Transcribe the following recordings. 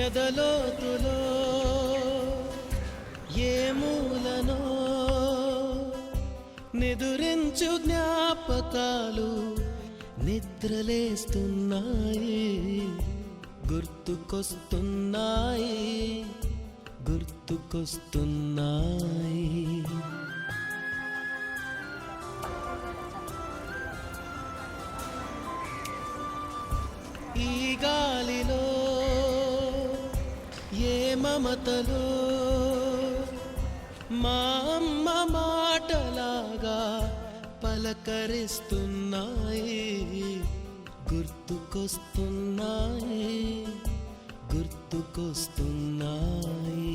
ఎదలోతులో ఏ మూలనో నిదురించు జ్ఞాపకాలు నిద్రలేస్తున్నాయి, గుర్తుకొస్తున్నాయి, గుర్తుకొస్తున్నాయి. ఈ గాలిలో ఏ మమతలో మా అమ్మ మాటలాగా పలకరిస్తున్నాయి, గుర్తుకొస్తున్నాయి, గుర్తుకొస్తున్నాయి.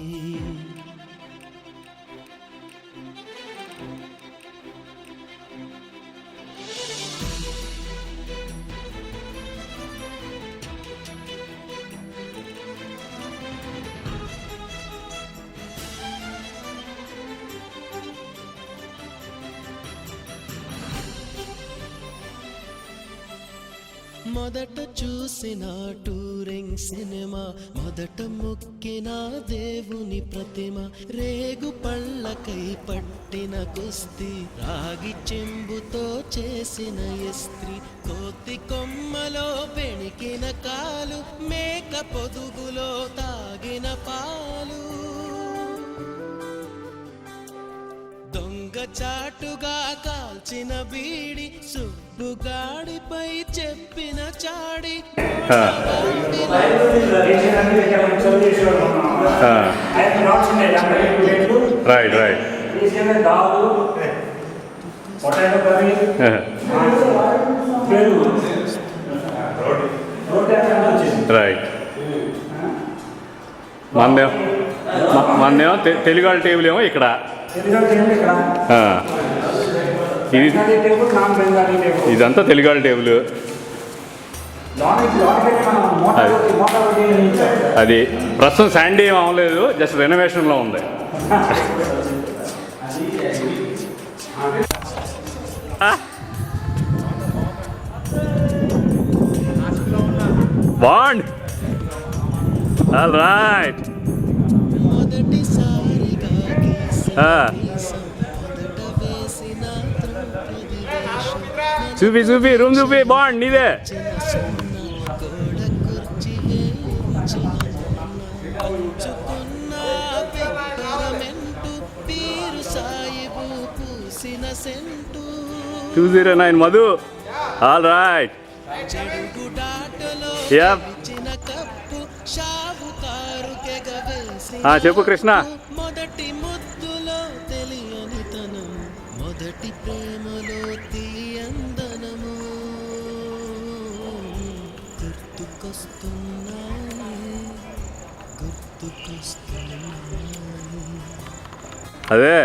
మొదట చూసిన టూరింగ్ సినిమా, మొదట మొక్కిన దేవుని ప్రతిమ, రేగు పళ్ళకై పట్టిన కుస్తీ, రాగి చెంబుతో చేసిన ఇస్త్రీ, కోతి కొమ్మలో పెణికిన కాలు, మేక పొదుగులో తాగిన పాలు, దొంగ చాటుగా కాల్చిన బీడి, సుబ్బుగాడిపై చెప్పిన చాడి. Right right right. మనదేమో తెలుగు వాళ్ళ టేబుల్ ఏమో ఇక్కడ, ఇదంతా తెలుగు వాళ్ళ టేబుల్. అది ప్రస్తుతం శాండీ ఏం అవ్వలేదు, జస్ట్ రెనోవేషన్లో ఉంది. Bond all right. చూపి చూపి రూమ్ చూపి, బాండ్ నీదే. టూ 209 మధు. All right. చెప్పు కృష్ణ. మొదటి ముద్దులో తెలియని తనం, మొదటి ప్రేమలో తీయందనము, గుర్తుకొస్తున్నాయి, గుర్తుకొస్తున్నాయి. అదే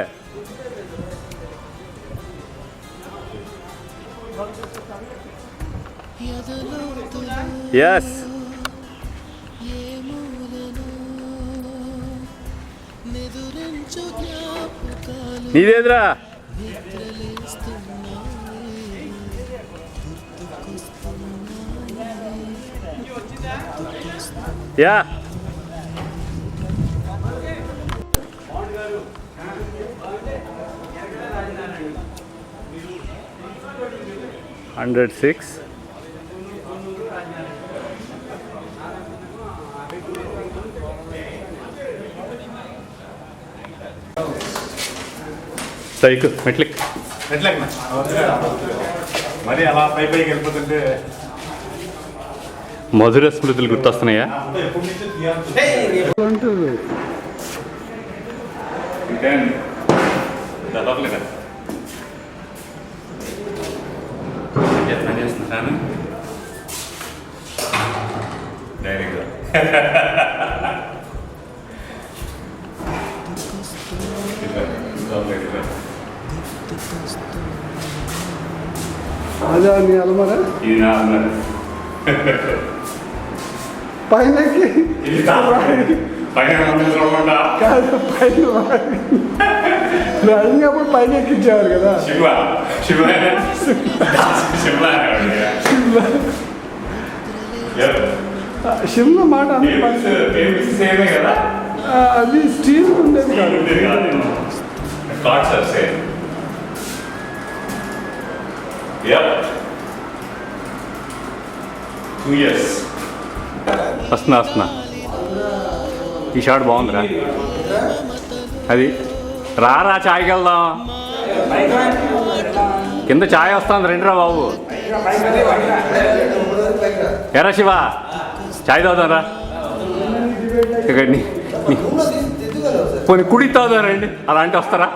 ఎస్. నీదేద్రా. యా $106. సైకిల్ మెట్లెక్ మరి అలా పైకి వెళ్ళిపోతుంటే మధుర స్మృతులు గుర్తొస్తున్నాయా? లోపలికి చేస్తున్నాను డైరెక్ట్గా అదే నీ అలమరా ఇది నా అన్నారు పైనకి ఇది పైన కాదు పైన అడిగినప్పుడు పైన ఎక్కించేవారు కదా శివ శివ శివ షిమ్లా మాట సేమే కదా అది స్టీల్ ఉండేది కాదు cards are same Yep. 2 years. వస్తున్నా ఈ షార్ట్ బాగుందిరా అది రారా ఛాయ్కి వెళ్దాం కింద ఛాయ్ వస్తుంది రండిరా బాబు ఎరా శివ ఛాయ్ తాగుదాం రా ఇక్కడ పోనీ కుడి తాగుదాం రండి అలాంటి వస్తారా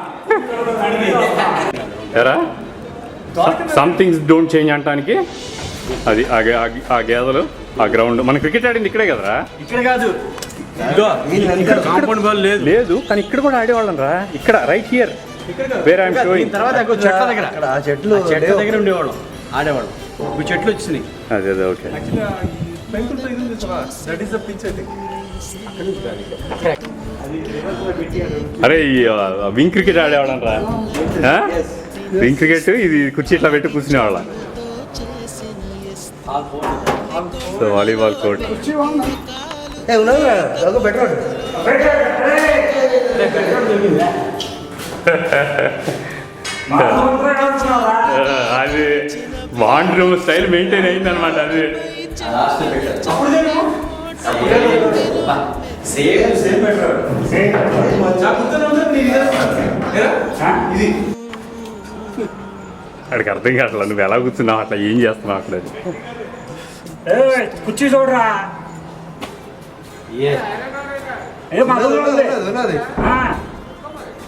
ఎరా సమ్ థింగ్స్ డోంట్ చేంజ్ అంటానికి అది ఆ గేదలు ఆ గ్రౌండ్ మన క్రికెట్ ఆడింది ఇక్కడే కదరా ఇక్కడ కాదు కాంపౌండ్ బాల్ లేదు లేదు కానీ ఇక్కడ కూడా ఆడేవాళ్ళం రా ఇక్కడ right here where I'm showing తర్వాత చెట్ల దగ్గర ఆ చెట్ల దగ్గర ఉండేవాళ్ళం ఆడేవాళ్ళం ఇప్పుడు చెట్లు వచ్చినాయి అదే ఓకే అరే వింగ్ క్రికెట్ ఆడేవాళ్ళం రా వింగ్ క్రికెట్ ఇది కుర్చీ ఇట్లా పెట్టి కూర్చునేవాళ్ళం సో వాలీబాల్ కోర్ట్ అది బాండ్రూమ్ స్టైల్ మెయింటైన్ అయింది అనమాట అది అక్కడికి అర్థం కావట్లేదు నువ్వు ఎలా కూర్చున్నావు అట్లా ఏం చేస్తున్నావు అక్కడ కుర్చీ చూడరా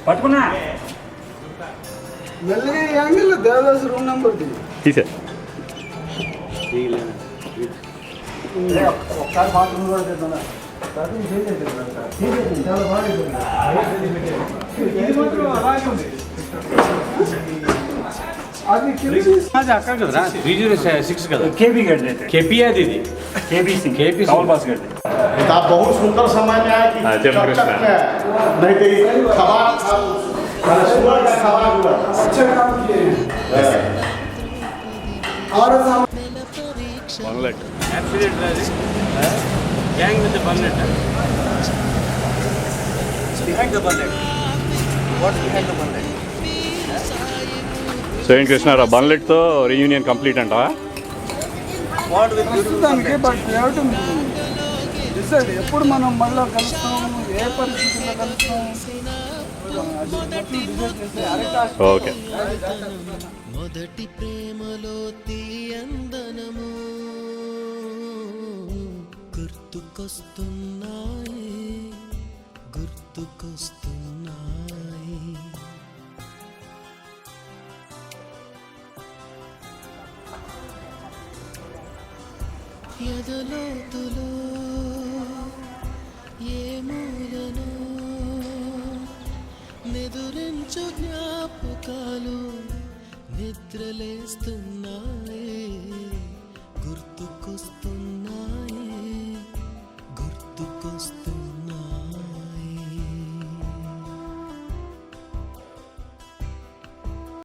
పట్టుకున్నా మెల్లగా ఈ యాంగిల్లో దేవదాస్ రూమ్ నెంబర్ తీసే ఒకసారి బాత్రూమ్ కూడా చేద్దాం చాలా బాగా అది అక్కడ కదరా 306 కదా కేపీ గడ్డ కేపీ అది ఇది కేపీ కమల్ బాస్ గడ్డ आप बहुत सुंदर समय में आए कि जब चक कृष्णा। चक है। नहीं तो ये खबर सुबह का खबर हुआ अच्छा काम किए और యాక్సిడెంట్ అది gang with bullet behind the bullet what behind the bullet so ఏంటి కృష్ణారా బన్లెట్తో రీయూనియన్ కంప్లీట్ అంటావా వాట్ విత్ ప్రస్తుతానికి బట్ డిసైడ్ ఎప్పుడు మనం మళ్ళీ కలుస్తాం ఏ పరిస్థితుల్లో కలుస్తాం డిసైడ్ చేస్తే అరెక్ట్ ఓకే మొదటి ప్రేమలో తీయందనము గుర్తుకొస్తున్నాయి ఎదలోతులో ఏ మూలను నిదురించు జ్ఞాపకాలు నిద్రలేస్తున్నాయి గుర్తుకొస్తున్నాయి